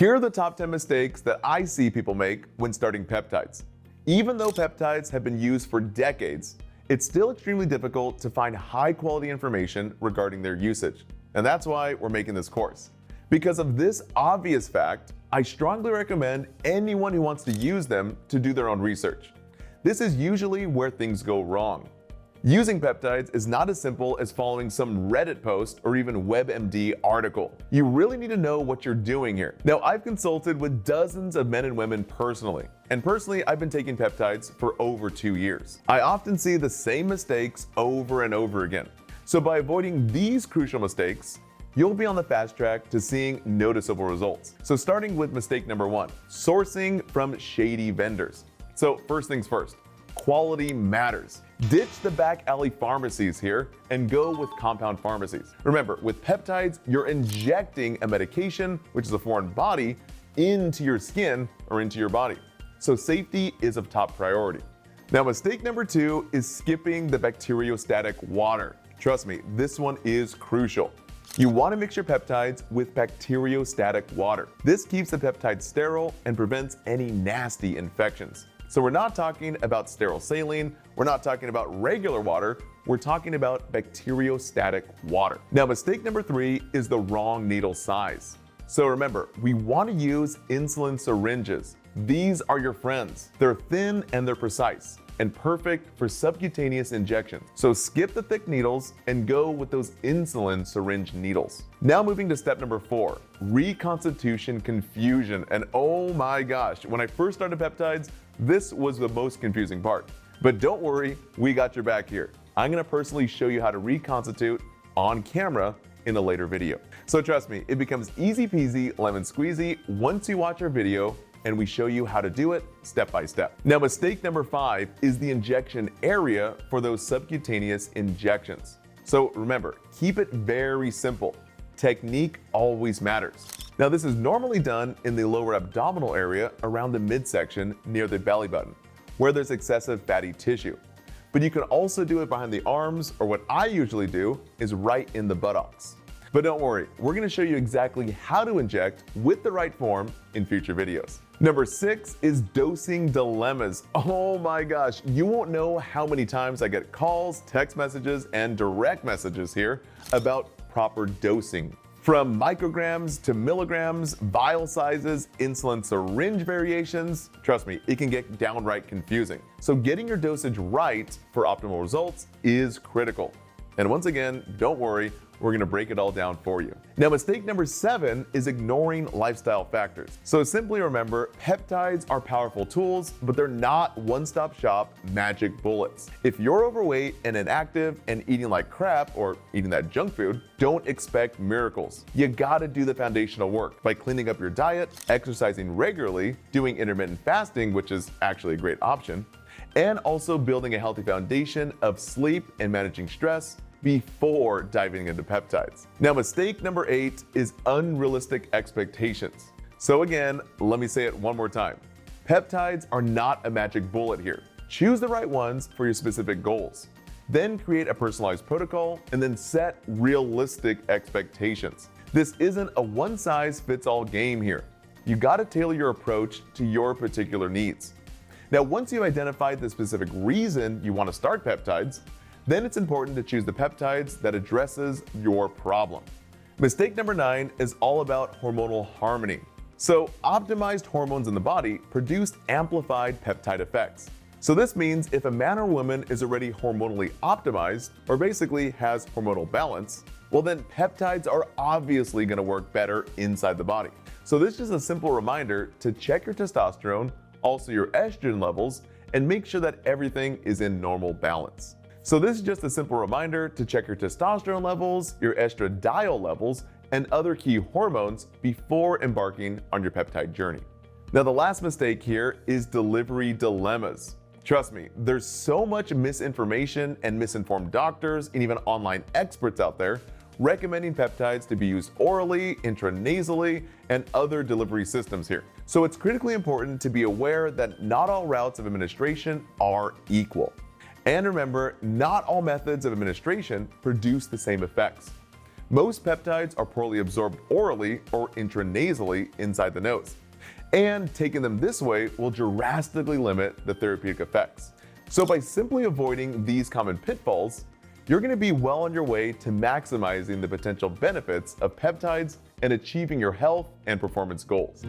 Here are the top 10 mistakes that I see people make when starting peptides. Even though peptides have been used for decades, it's still extremely difficult to find high-quality information regarding their usage. And that's why we're making this course. Because of this obvious fact, I strongly recommend anyone who wants to use them to do their own research. This is usually where things go wrong. Using peptides is not as simple as following some Reddit post or even WebMD article. You really need to know what you're doing here. Now, I've consulted with dozens of men and women personally, and personally, I've been taking peptides for over 2 years. I often see the same mistakes over and over again. So by avoiding these crucial mistakes, you'll be on the fast track to seeing noticeable results. So starting with mistake number 1, sourcing from shady vendors. So first things first, quality matters. Ditch the back alley pharmacies here and go with compound pharmacies. Remember, with peptides, you're injecting a medication, which is a foreign body, into your skin or into your body. So safety is of top priority. Now, mistake number 2 is skipping the bacteriostatic water. Trust me, this one is crucial. You want to mix your peptides with bacteriostatic water. This keeps the peptide sterile and prevents any nasty infections. So we're not talking about sterile saline, we're not talking about regular water, we're talking about bacteriostatic water. Now, mistake number 3 is the wrong needle size. So remember, we want to use insulin syringes. These are your friends. They're thin and they're precise, and perfect for subcutaneous injections. So skip the thick needles and go with those insulin syringe needles. Now moving to step number 4, reconstitution confusion. And oh my gosh, when I first started peptides, this was the most confusing part. But don't worry, we got your back here. I'm gonna personally show you how to reconstitute on camera in a later video. So trust me, it becomes easy peasy lemon squeezy once you watch our video and we show you how to do it step by step. Now, mistake number 5 is the injection area for those subcutaneous injections. So remember, keep it very simple. Technique always matters. Now, this is normally done in the lower abdominal area around the midsection near the belly button, where there's excessive fatty tissue. But you can also do it behind the arms, or what I usually do is right in the buttocks. But don't worry, we're gonna show you exactly how to inject with the right form in future videos. Number 6 is dosing dilemmas. Oh my gosh, you won't know how many times I get calls, text messages, and direct messages here about proper dosing. From micrograms to milligrams, vial sizes, insulin syringe variations, trust me, it can get downright confusing. So getting your dosage right for optimal results is critical. And once again, don't worry, we're gonna break it all down for you. Now, mistake number 7 is ignoring lifestyle factors. So simply remember, peptides are powerful tools, but they're not one-stop shop magic bullets. If you're overweight and inactive and eating like crap or eating that junk food, don't expect miracles. You gotta do the foundational work by cleaning up your diet, exercising regularly, doing intermittent fasting, which is actually a great option, and also building a healthy foundation of sleep and managing stress before diving into peptides. Now, mistake number 8 is unrealistic expectations. So again, let me say it one more time. Peptides are not a magic bullet here. Choose the right ones for your specific goals. Then create a personalized protocol and then set realistic expectations. This isn't a one-size-fits-all game here. You gotta tailor your approach to your particular needs. Now, once you've identified the specific reason you want to start peptides, then it's important to choose the peptides that addresses your problem. Mistake number 9 is all about hormonal harmony. So optimized hormones in the body produce amplified peptide effects. So this means if a man or woman is already hormonally optimized, or basically has hormonal balance, well then peptides are obviously going to work better inside the body. So this is a simple reminder to check your testosterone, also your estrogen levels, and make sure that everything is in normal balance. So this is just a simple reminder to check your testosterone levels, your estradiol levels, and other key hormones before embarking on your peptide journey. Now, the last mistake here is delivery dilemmas. Trust me, there's so much misinformation and misinformed doctors and even online experts out there recommending peptides to be used orally, intranasally, and other delivery systems here. So it's critically important to be aware that not all routes of administration are equal. And remember, not all methods of administration produce the same effects. Most peptides are poorly absorbed orally or intranasally inside the nose, and taking them this way will drastically limit the therapeutic effects. So by simply avoiding these common pitfalls, you're going to be well on your way to maximizing the potential benefits of peptides and achieving your health and performance goals.